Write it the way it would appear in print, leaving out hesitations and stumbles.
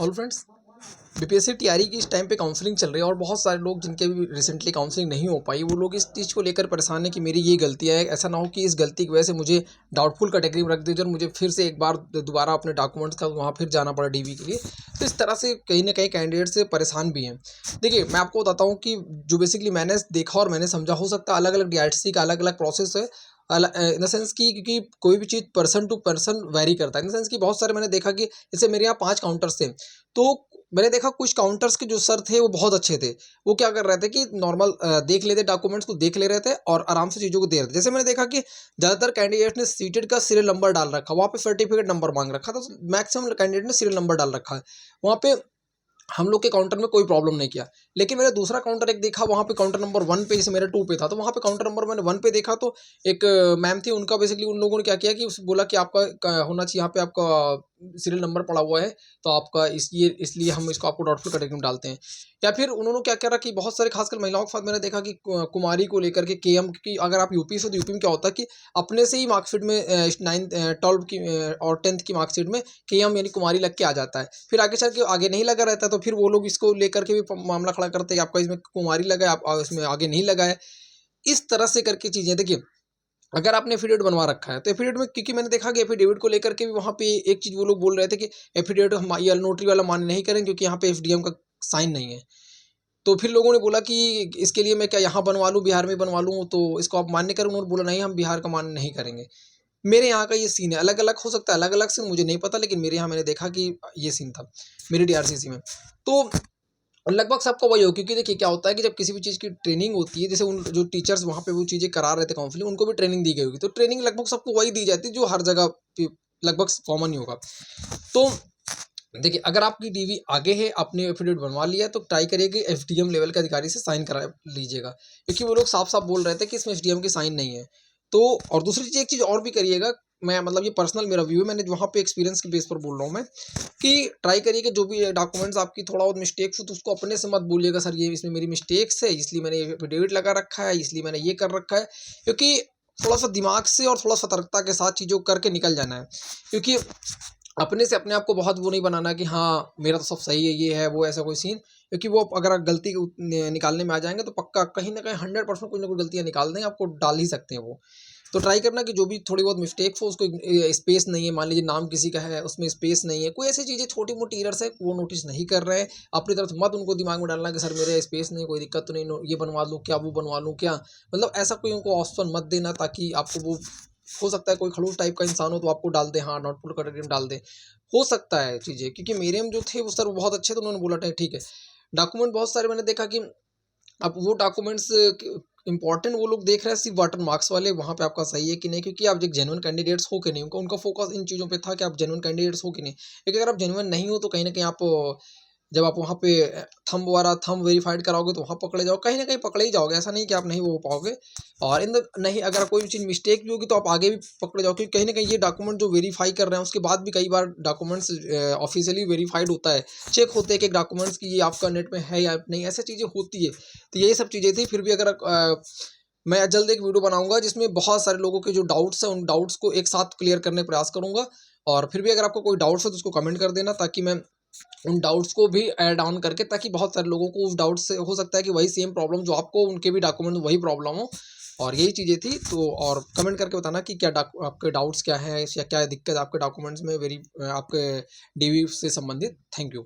All friends, BPSC TRE की इस time पे काउंसलिंग चल रही है और बहुत सारे लोग जिनके भी रिसेंटली काउंसलिंग नहीं हो पाई, वो लोग इस चीज़ को लेकर परेशान है कि मेरी ये गलतियाँ है। ऐसा ना हो कि इस गलती की वजह से मुझे डाउटफुल कैटेगरी में रख दीजिए और मुझे फिर से एक बार दोबारा अपने डॉक्यूमेंट्स का वहाँ फिर जाना पड़ा डीवी के लिए। तो इस तरह से कहीं ना कहीं कैंडिडेट से परेशान भी हैं। देखिए, मैं आपको बताता हूँ कि जो बेसिकली मैंने देखा और मैंने समझा, हो सकता है अलग अलग डीआरसी का अलग अलग प्रोसेस है, इन द सेंस कि क्योंकि कोई भी चीज़ पर्सन टू पर्सन वेरी करता है। इन द सेंस कि बहुत सारे मैंने देखा कि जैसे मेरे यहाँ 5 काउंटर्स थे, तो मैंने देखा कुछ काउंटर्स के जो सर थे वो बहुत अच्छे थे। वो क्या कर रहे थे कि नॉर्मल देख लेते, डॉक्यूमेंट्स को देख ले रहे थे और आराम से चीज़ों को दे रहे थे। जैसे मैंने देखा कि ज़्यादातर कैंडिडेट ने सीटेड का सीरियल नंबर डाल रखा, वहाँ पे सर्टिफिकेट नंबर मांग रखा था। मैक्सिमम कैंडिडेट ने सीरियल नंबर डाल रखा है। वहाँ पे हम लोग के काउंटर में कोई प्रॉब्लम नहीं किया। लेकिन मैंने दूसरा काउंटर एक देखा, वहाँ पे काउंटर नंबर 1 पे, जैसे मेरा 2 पे था, तो वहाँ पे काउंटर नंबर मैंने 1 पे देखा, तो एक मैम थी, उनका बेसिकली उन लोगों ने क्या किया कि बोला कि आपका होना चाहिए यहाँ पे आपका सीरियल नंबर पड़ा हुआ है, तो आपका इसलिए हम इसको आपको डाउटफुल कैटेगरी में डालते हैं। या फिर उन्होंने क्या करा कि बहुत सारे खासकर महिलाओं के साथ मैंने देखा कि कुमारी को लेकर के केएम की, अगर आप यूपी से, तो यूपी में क्या होता है कि अपने से ही मार्कशीट में 9th 12 की और 10th की मार्कशीट में केएम यानी कुमारी लग के आ जाता है। फिर आगे चल के आगे नहीं लगा रहता, तो फिर वो लोग इसको लेकर के भी मामला खड़ा करते हैं कि आपका इसमें कुमारी लगा है, आप इसमें आगे नहीं लगा है। इस तरह से करके चीज़ें, देखिए, अगर आपने एफिडेविट बनवा रखा है, तो एफिडेविट में, क्योंकि मैंने देखा कि एफिडेविट को लेकर के भी वहाँ पे एक चीज़ वो लोग बोल रहे थे कि एफिडेविट हम ये नोटरी वाला मान्य नहीं करेंगे क्योंकि यहाँ पे एफडीएम का साइन नहीं है। तो फिर लोगों ने बोला कि इसके लिए मैं क्या यहाँ बनवा लूँ, बिहार में बनवा लूँ, तो इसको आप मान्य करें। उन्होंने बोला नहीं, हम बिहार का मान्य नहीं करेंगे। मेरे यहाँ का ये सीन है, अलग अलग हो सकता है, अलग अलग सीन मुझे नहीं पता, लेकिन मेरे यहाँ मैंने देखा कि ये सीन था मेरी डीआरसीसी में। तो लगभग सबका वही हो, क्योंकि देखिए क्या होता है कि जब किसी भी चीज़ की ट्रेनिंग होती है, जैसे उन जो टीचर्स वहाँ पे वो चीज़ें करा रहे थे काउंसलिंग, उनको भी ट्रेनिंग दी गई होगी, तो ट्रेनिंग लगभग सबको वही दी जाती है जो हर जगह पे लगभग कॉमन ही होगा। तो देखिए, अगर आपकी डीवी आगे है, आपने एफिडेविट बनवा लिया, तो ट्राई करिए कि एसडीएम लेवल के अधिकारी से साइन करा लीजिएगा, क्योंकि वो लोग साफ साफ बोल रहे थे कि इसमें एसडीएम की साइन नहीं है। तो और दूसरी चीज़, एक चीज़ और भी करिएगा, मैं मतलब ये पर्सनल मेरा व्यू है, मैंने वहाँ पे एक्सपीरियंस के बेस पर बोल रहा हूँ मैं, कि ट्राई करिए कि जो भी डॉक्यूमेंट्स आपकी थोड़ा बहुत मिस्टेक्स हो, तो उसको अपने से मत बोलिएगा सर ये इसमें मेरी मिस्टेक्स है, इसलिए मैंने एफिडेविट लगा रखा है, इसलिए मैंने ये कर रखा है। क्योंकि थोड़ा सा दिमाग से और थोड़ा सतर्कता के साथ चीज़ों करके निकल जाना है, क्योंकि अपने से अपने आप को बहुत वो नहीं बनाना कि हाँ मेरा तो सब सही है, ये है वो, ऐसा कोई सीन। क्योंकि वो अगर आप गलती निकालने में आ जाएंगे, तो पक्का कहीं ना कहीं 100% कुछ ना कुछ गलतियाँ निकाल देंगे, आपको डाल ही सकते हैं वो। तो ट्राई करना कि जो भी थोड़ी बहुत मिस्टेक्स हो, उसको स्पेस नहीं है, मान लीजिए नाम किसी का है उसमें स्पेस नहीं है, कोई ऐसी चीज़ें छोटी मोटी एरर्स है वो नोटिस नहीं कर रहे हैं, अपनी तरफ से मत उनको दिमाग में डालना कि सर मेरे स्पेस नहीं, कोई दिक्कत तो नहीं, ये बनवा लूँ क्या, वो बनवा लूँ क्या, मतलब ऐसा कोई उनको ऑप्शन मत देना, ताकि आपको वो, हो सकता है कोई खड़ूस टाइप का इंसान हो तो आपको डाल दे, हाँ डाउटफुल कैटेगरी में डाल दे, हो सकता है चीज़ें। क्योंकि मेरे में जो थे वो सर बहुत अच्छे थे, उन्होंने बोला था ठीक है। डॉक्यूमेंट बहुत सारे मैंने देखा कि अब वो डॉक्यूमेंट्स इंपॉर्टेंट वो लोग देख रहे हैं सिर्फ वाटर मार्क्स वाले, वहाँ पे आपका सही है कि नहीं, क्योंकि आप एक जेन्युइन कैंडिडेट्स हो कि नहीं, उनका फोकस इन चीज़ों पे था कि आप जेन्युइन कैंडिडेट्स हो कि नहीं। क्योंकि अगर आप जेन्युइन नहीं हो, तो कहीं ना कहीं आप जब आप वहाँ पे थंब वेरीफाइड कराओगे, तो वहाँ पकड़े जाओगे, कहीं ना कहीं पकड़े ही जाओगे, ऐसा नहीं कि आप नहीं वो हो पाओगे। और नहीं, अगर कोई चीज़ मिस्टेक भी होगी तो आप आगे भी पकड़े जाओगे, क्योंकि कहीं ना कहीं ये डॉक्यूमेंट जो वेरीफाई कर रहे हैं, उसके बाद भी कई बार डॉक्यूमेंट्स ऑफिशियली वेरीफाइड होता है, चेक होते हैं कि डॉक्यूमेंट्स की ये आपका नेट में है या नहीं, ऐसी चीज़ें होती है। तो यही सब चीज़ें थी। फिर भी अगर मैं जल्द एक वीडियो बनाऊंगा जिसमें बहुत सारे लोगों के जो डाउट्स हैं, उन डाउट्स को एक साथ क्लियर करने का प्रयास करूंगा। और फिर भी अगर आपको कोई डाउट्स है तो उसको कमेंट कर देना, ताकि मैं उन डाउट्स को भी ऐड ऑन करके, ताकि बहुत सारे लोगों को उस डाउट से हो सकता है कि वही सेम प्रॉब्लम जो आपको, उनके भी डॉक्यूमेंट में वही प्रॉब्लम हो। और यही चीज़ें थी। तो और कमेंट करके बताना कि क्या आपके डाउट्स क्या हैं, या क्या दिक्कत आपके डॉक्यूमेंट्स में आपके डीवी से संबंधित। Thank you.